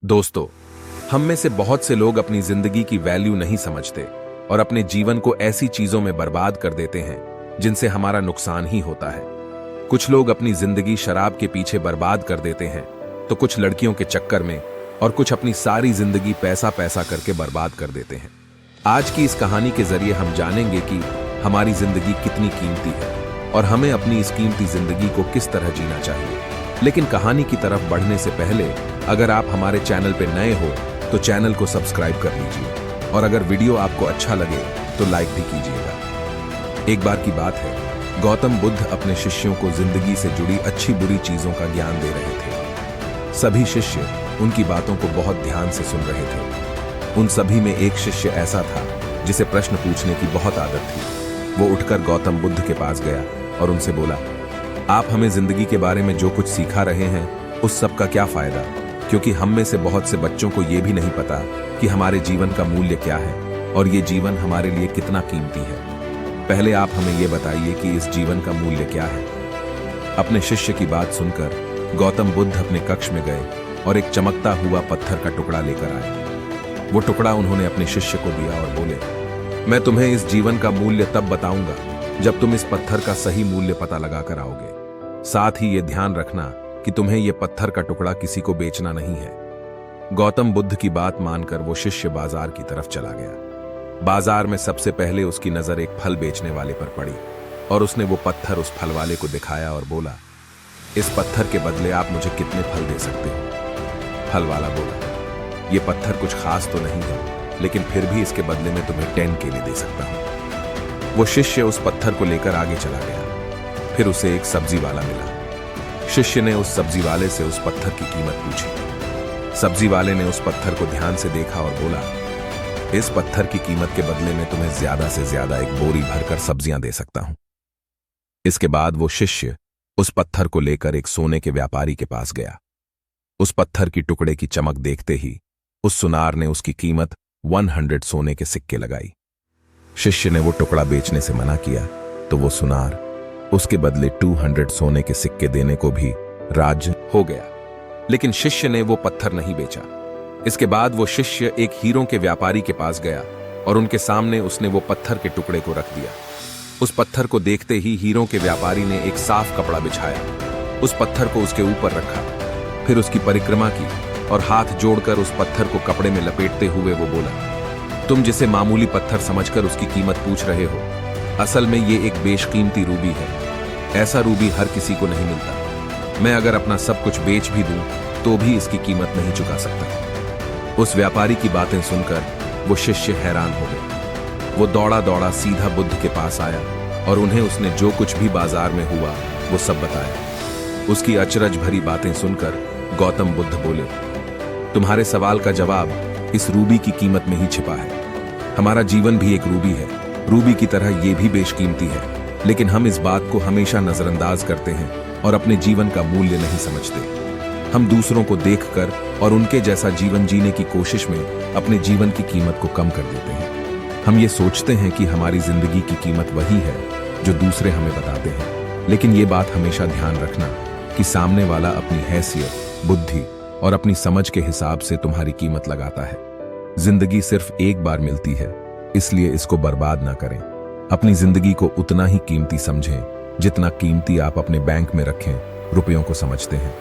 दोस्तों, हम में से बहुत से लोग अपनी जिंदगी की वैल्यू नहीं समझते और अपने जीवन को ऐसी चीजों में बर्बाद कर देते हैं जिनसे हमारा नुकसान ही होता है। कुछ लोग अपनी जिंदगी शराब के पीछे बर्बाद कर देते हैं, तो कुछ लड़कियों के चक्कर में, और कुछ अपनी सारी जिंदगी पैसा पैसा करके बर्बाद कर देते हैं। आज की इस कहानी के जरिए हम जानेंगे कि हमारी जिंदगी कितनी कीमती है और हमें अपनी इस कीमती जिंदगी को किस तरह जीना चाहिए। लेकिन कहानी की तरफ बढ़ने से पहले अगर आप हमारे चैनल पर नए हो तो चैनल को सब्सक्राइब कर लीजिए, और अगर वीडियो आपको अच्छा लगे तो लाइक भी कीजिएगा। एक बार की बात है, गौतम बुद्ध अपने शिष्यों को जिंदगी से जुड़ी अच्छी बुरी चीजों का ज्ञान दे रहे थे। सभी शिष्य उनकी बातों को बहुत ध्यान से सुन रहे थे। उन सभी में एक शिष्य ऐसा था जिसे प्रश्न पूछने की बहुत आदत थी। वो उठकर गौतम बुद्ध के पास गया और उनसे बोला, आप हमें जिंदगी के बारे में जो कुछ सिखा रहे हैं उस सब का क्या फायदा, क्योंकि हम में से बहुत से बच्चों को यह भी नहीं पता कि हमारे जीवन का मूल्य क्या है और ये जीवन हमारे लिए कितना कीमती है। पहले आप हमें यह बताइए कि इस जीवन का मूल्य क्या है। अपने शिष्य की बात सुनकर गौतम बुद्ध अपने कक्ष में गए और एक चमकता हुआ पत्थर का टुकड़ा लेकर आए। वो टुकड़ा उन्होंने अपने शिष्य को दिया और बोले, मैं तुम्हें इस जीवन का मूल्य तब बताऊंगा जब तुम इस पत्थर का सही मूल्य पता लगा कर आओगे। साथ ही ये ध्यान रखना कि तुम्हें यह पत्थर का टुकड़ा किसी को बेचना नहीं है। गौतम बुद्ध की बात मानकर वो शिष्य बाजार की तरफ चला गया। बाजार में सबसे पहले उसकी नजर एक फल बेचने वाले पर पड़ी और उसने वो पत्थर उस फल वाले को दिखाया और बोला, इस पत्थर के बदले आप मुझे कितने फल दे सकते हो? फल वाला बोला, ये पत्थर कुछ खास तो नहीं है, लेकिन फिर भी इसके बदले में तुम्हें 10 केले दे सकता हूं। वो शिष्य उस पत्थर को लेकर आगे चला गया। फिर उसे एक सब्जी वाला मिला। शिष्य ने उस सब्जी वाले से उस पत्थर की कीमत पूछी। सब्जी वाले ने उस पत्थर को ध्यान से देखा और बोला, इस पत्थर की कीमत के बदले में तुम्हें ज्यादा से ज्यादा एक बोरी भरकर सब्जियां दे सकता हूं। इसके बाद वो शिष्य उस पत्थर को लेकर एक सोने के व्यापारी के पास गया। उस पत्थर की टुकड़े की चमक देखते ही उस सुनार ने उसकी कीमत 100 सोने के सिक्के लगाई। शिष्य ने वो टुकड़ा बेचने से मना किया तो वो सुनार उसके बदले 200 सोने के सिक्के देने को भी राजी हो गया। लेकिन शिष्य ने वो पत्थर नहीं बेचा। इसके बाद वो शिष्य एक हीरों के व्यापारी के पास गया और उनके सामने उसने वो पत्थर के टुकड़े को रख दिया। उस पत्थर को देखते ही हीरों के व्यापारी ने एक साफ कपड़ा बिछाया, उस पत्थर को उसके ऊपर रखा, फिर उसकी परिक्रमा की और हाथ जोड़कर उस पत्थर को कपड़े में लपेटते हुए वो बोला, तुम जिसे मामूली पत्थर समझकर उसकी कीमत पूछ रहे हो, असल में ये एक बेशकीमती रूबी है। ऐसा रूबी हर किसी को नहीं मिलता। मैं अगर अपना सब कुछ बेच भी दूं तो भी इसकी कीमत नहीं चुका सकता। उस व्यापारी की बातें सुनकर वो शिष्य हैरान हो गया। वो दौड़ा दौड़ा सीधा बुद्ध के पास आया और उन्हें उसने जो कुछ भी बाजार में हुआ वो सब बताया। उसकी अचरज भरी बातें सुनकर गौतम बुद्ध बोले, तुम्हारे सवाल का जवाब इस रूबी की कीमत में ही छिपा है। हमारा जीवन भी एक रूबी है। रूबी की तरह ये भी बेशकीमती है, लेकिन हम इस बात को हमेशा नजरअंदाज करते हैं और अपने जीवन का मूल्य नहीं समझते। हम दूसरों को देखकर और उनके जैसा जीवन जीने की कोशिश में अपने जीवन की कीमत को कम कर देते हैं। हम ये सोचते हैं कि हमारी जिंदगी की कीमत वही है जो दूसरे हमें बताते हैं, लेकिन ये बात हमेशा ध्यान रखना कि सामने वाला अपनी हैसियत, बुद्धि और अपनी समझ के हिसाब से तुम्हारी कीमत लगाता है। जिंदगी सिर्फ एक बार मिलती है, इसलिए इसको बर्बाद ना करें। अपनी जिंदगी को उतना ही कीमती समझें जितना कीमती आप अपने बैंक में रखें रुपयों को समझते हैं।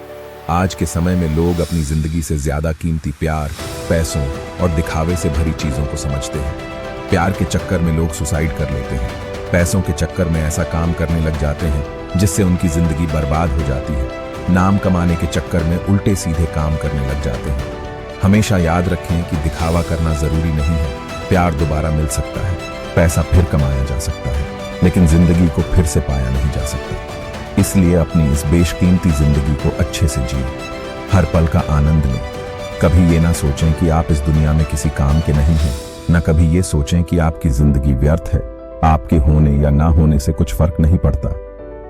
आज के समय में लोग अपनी जिंदगी से ज्यादा कीमती प्यार, पैसों और दिखावे से भरी चीजों को समझते हैं। प्यार के चक्कर में लोग सुसाइड कर लेते हैं। पैसों के चक्कर में ऐसा काम करने लग जाते हैं जिससे उनकी जिंदगी बर्बाद हो जाती है। नाम कमाने के चक्कर में उल्टे सीधे काम करने लग जाते हैं। हमेशा याद रखें कि दिखावा करना जरूरी नहीं है। प्यार दोबारा मिल सकता है, पैसा फिर कमाया जा सकता है, लेकिन जिंदगी को फिर से पाया नहीं जा सकता। इसलिए अपनी इस बेशकीमती जिंदगी को अच्छे से जिए, हर पल का आनंद लें। कभी ये ना सोचें कि आप इस दुनिया में किसी काम के नहीं हैं, न कभी ये सोचें कि आपकी जिंदगी व्यर्थ है। आपके होने या ना होने से कुछ फर्क नहीं पड़ता।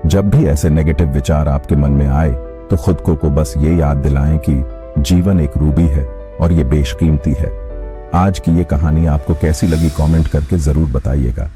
जब भी ऐसे नेगेटिव विचार आपके मन में आए तो खुद को बस ये याद दिलाएं कि जीवन एक रूबी है और ये बेशकीमती है। आज की ये कहानी आपको कैसी लगी कमेंट करके जरूर बताइएगा।